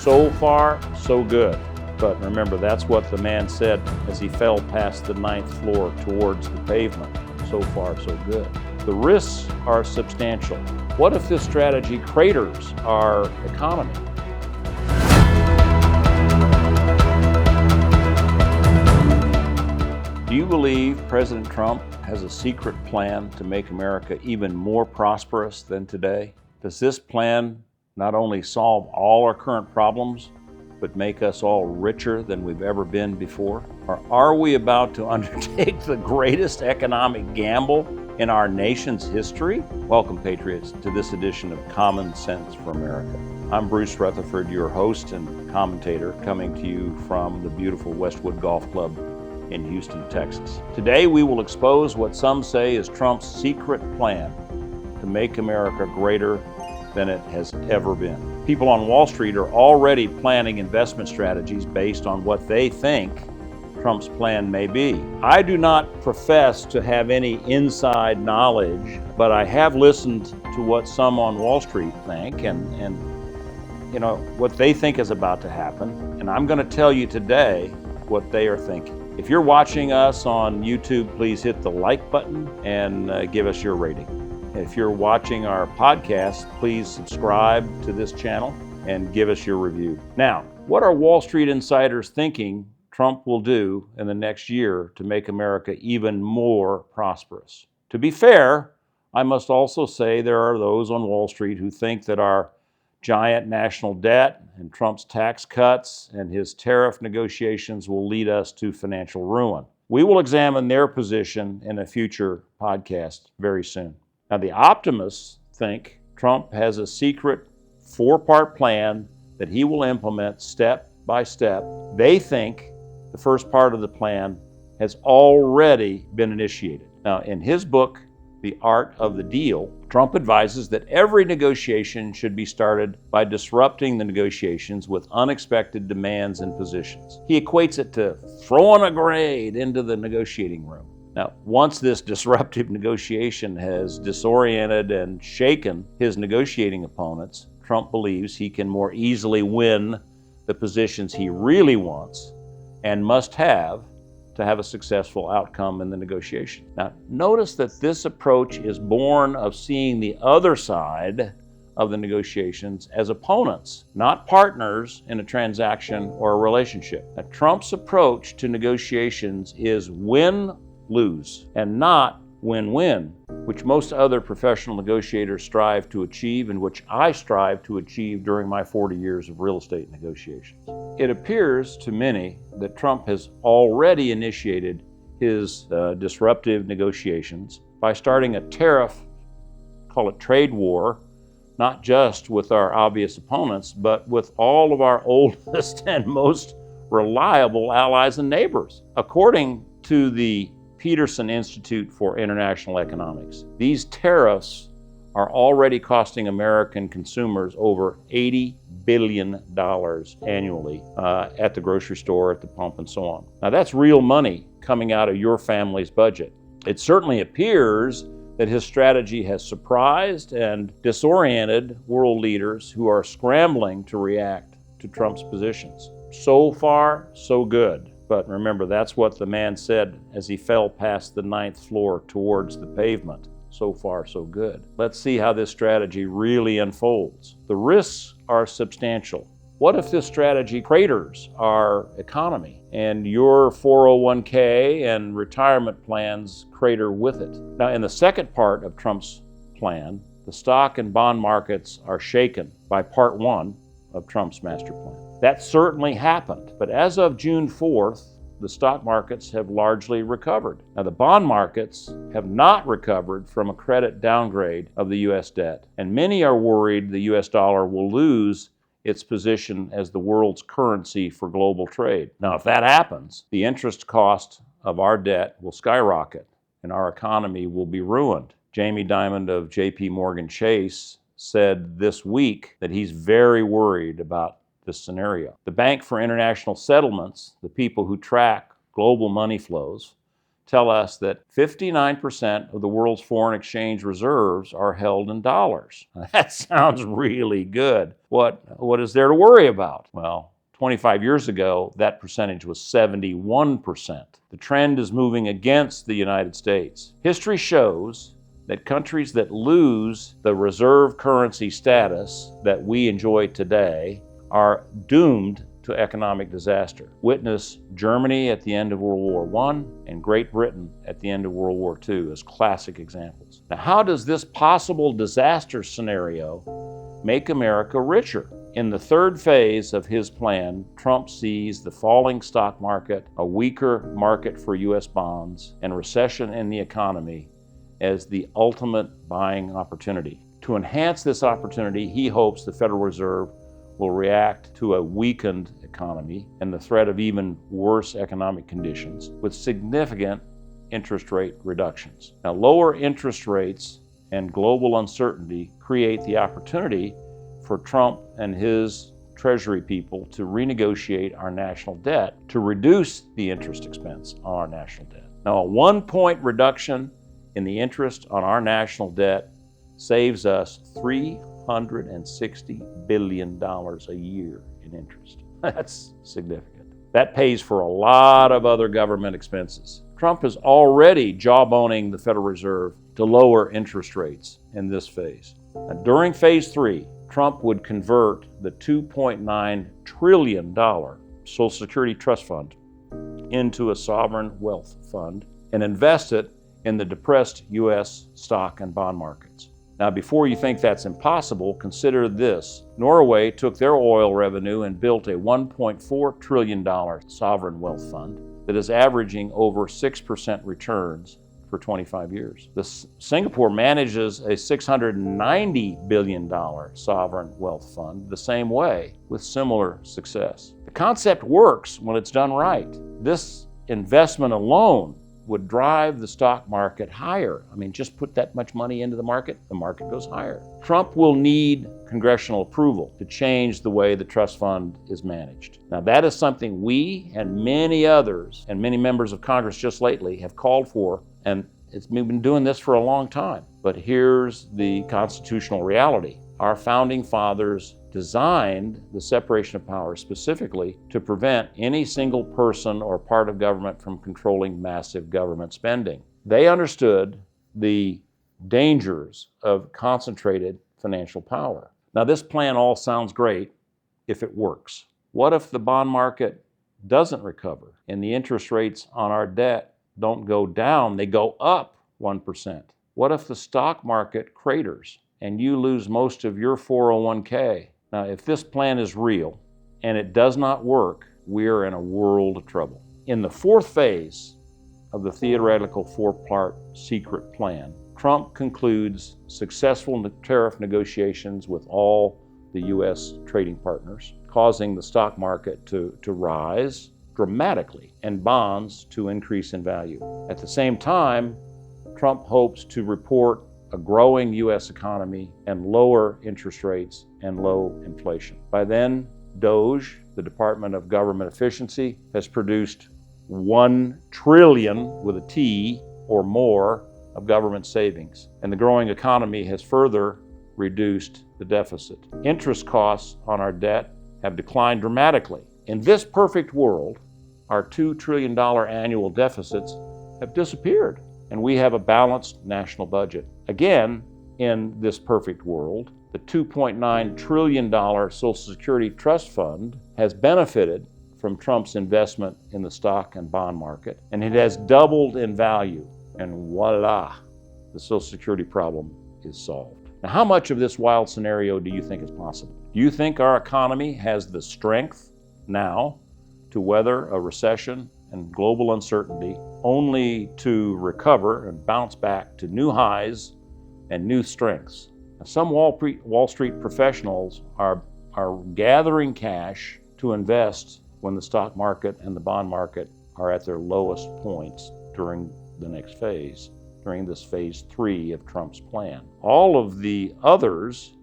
So far, so good. But remember, that's what the man said as he fell past the 9th floor towards the pavement. So far, so good. The risks are substantial. What if this strategy craters our economy? Do you believe President Trump has a secret plan to make America even more prosperous than today? Does this plan not only solve all our current problems, but make us all richer than we've ever been before? Or are we about to undertake the greatest economic gamble in our nation's history? Welcome, Patriots, to this edition of Common Sense for America. I'm Bruce Rutherford, your host and commentator, coming to you from the beautiful Westwood Golf Club in Houston, Texas. Today, we will expose what some say is Trump's secret plan to make America greater than it has ever been. People on Wall Street are already planning investment strategies based on what they think Trump's plan may be. I do not profess to have any inside knowledge, but I have listened to what some on Wall Street think and what they think is about to happen. And I'm going to tell you today what they are thinking. If you're watching us on YouTube, please hit the like button and give us your rating. If you're watching our podcast, please subscribe to this channel and give us your review. Now, what are Wall Street insiders thinking Trump will do in the next year to make America even more prosperous? To be fair, I must also say there are those on Wall Street who think that our giant national debt and Trump's tax cuts and his tariff negotiations will lead us to financial ruin. We will examine their position in a future podcast very soon. Now, the optimists think Trump has a secret 4-part plan that he will implement step by step. They think the first part of the plan has already been initiated. Now, in his book, The Art of the Deal, Trump advises that every negotiation should be started by disrupting the negotiations with unexpected demands and positions. He equates it to throwing a grenade into the negotiating room. Now, once this disruptive negotiation has disoriented and shaken his negotiating opponents, Trump believes he can more easily win the positions he really wants and must have to have a successful outcome in the negotiation. Now, notice that this approach is born of seeing the other side of the negotiations as opponents, not partners in a transaction or a relationship. Now, Trump's approach to negotiations is win-lose and not win-win, which most other professional negotiators strive to achieve and which I strive to achieve during my 40 years of real estate negotiations. It appears to many that Trump has already initiated his disruptive negotiations by starting a tariff, call it trade war, not just with our obvious opponents, but with all of our oldest and most reliable allies and neighbors. According to the Peterson Institute for International Economics, these tariffs are already costing American consumers over $80 billion annually at the grocery store, at the pump, and so on. Now, that's real money coming out of your family's budget. It certainly appears that his strategy has surprised and disoriented world leaders who are scrambling to react to Trump's positions. So far, so good. But remember, that's what the man said as he fell past the 9th floor towards the pavement. So far, so good. Let's see how this strategy really unfolds. The risks are substantial. What if this strategy craters our economy and your 401k and retirement plans crater with it? Now, in the second part of Trump's plan, the stock and bond markets are shaken by part 1 of Trump's master plan. That certainly happened, but as of June 4th, the stock markets have largely recovered. Now, the bond markets have not recovered from a credit downgrade of the U.S. debt, and many are worried the U.S. dollar will lose its position as the world's currency for global trade. Now, if that happens, the interest cost of our debt will skyrocket, and our economy will be ruined. Jamie Dimon of J.P. Morgan Chase said this week that he's very worried about this scenario. The Bank for International Settlements, the people who track global money flows, tell us that 59% of the world's foreign exchange reserves are held in dollars. That sounds really good. What is there to worry about? Well, 25 years ago, that percentage was 71%. The trend is moving against the United States. History shows that countries that lose the reserve currency status that we enjoy today are doomed to economic disaster. Witness Germany at the end of World War I and Great Britain at the end of World War II as classic examples. Now, how does this possible disaster scenario make America richer? In the third phase of his plan, Trump sees the falling stock market, a weaker market for U.S. bonds, and recession in the economy as the ultimate buying opportunity. To enhance this opportunity, he hopes the Federal Reserve will react to a weakened economy and the threat of even worse economic conditions with significant interest rate reductions. Now, lower interest rates and global uncertainty create the opportunity for Trump and his Treasury people to renegotiate our national debt to reduce the interest expense on our national debt. Now, a 1-point reduction in the interest on our national debt saves us $360 billion a year in interest. That's significant. That pays for a lot of other government expenses. Trump is already jawboning the Federal Reserve to lower interest rates in this phase. Now, during phase 3, Trump would convert the $2.9 trillion Social Security Trust Fund into a sovereign wealth fund and invest it in the depressed U.S. stock and bond markets. Now, before you think that's impossible, consider this. Norway took their oil revenue and built a $1.4 trillion sovereign wealth fund that is averaging over 6% returns for 25 years. Singapore manages a $690 billion sovereign wealth fund the same way with similar success. The concept works when it's done right. This investment alone would drive the stock market higher. I mean, just put that much money into the market goes higher. Trump will need congressional approval to change the way the trust fund is managed. Now, that is something we and many others and many members of Congress just lately have called for, and we've been doing this for a long time. But here's the constitutional reality. Our founding fathers designed the separation of powers specifically to prevent any single person or part of government from controlling massive government spending. They understood the dangers of concentrated financial power. Now, this plan all sounds great if it works. What if the bond market doesn't recover and the interest rates on our debt don't go down, they go up 1%? What if the stock market craters and you lose most of your 401k? Now, if this plan is real and it does not work, we're in a world of trouble. In the fourth phase of the theoretical 4-part secret plan, Trump concludes successful tariff negotiations with all the U.S. trading partners, causing the stock market to rise dramatically and bonds to increase in value. At the same time, Trump hopes to report a growing U.S. economy and lower interest rates and low inflation. By then, DOGE, the Department of Government Efficiency, has produced 1 trillion with a T or more of government savings, and the growing economy has further reduced the deficit. Interest costs on our debt have declined dramatically. In this perfect world, our $2 trillion annual deficits have disappeared, and we have a balanced national budget. Again, in this perfect world, the $2.9 trillion Social Security Trust Fund has benefited from Trump's investment in the stock and bond market, and it has doubled in value. And voila, the Social Security problem is solved. Now, how much of this wild scenario do you think is possible? Do you think our economy has the strength now to weather a recession and global uncertainty, only to recover and bounce back to new highs and new strengths? Now, some Wall Street professionals are gathering cash to invest when the stock market and the bond market are at their lowest points during the next phase, during this phase 3 of Trump's plan. All of the others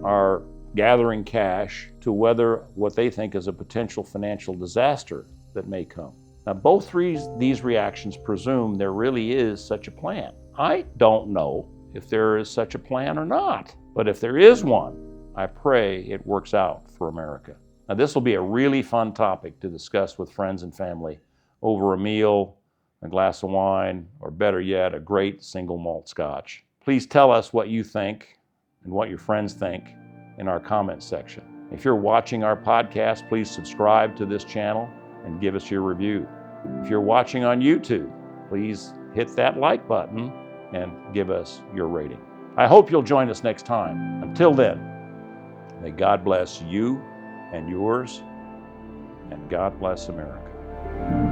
are gathering cash to weather what they think is a potential financial disaster that may come. Now, both these reactions presume there really is such a plan. I don't know if there is such a plan or not, but if there is one, I pray it works out for America. Now, this will be a really fun topic to discuss with friends and family over a meal, a glass of wine, or better yet, a great single malt scotch. Please tell us what you think and what your friends think in our comments section. If you're watching our podcast, please subscribe to this channel and give us your review. If you're watching on YouTube, please hit that like button and give us your rating. I hope you'll join us next time. Until then, may God bless you and yours, and God bless America.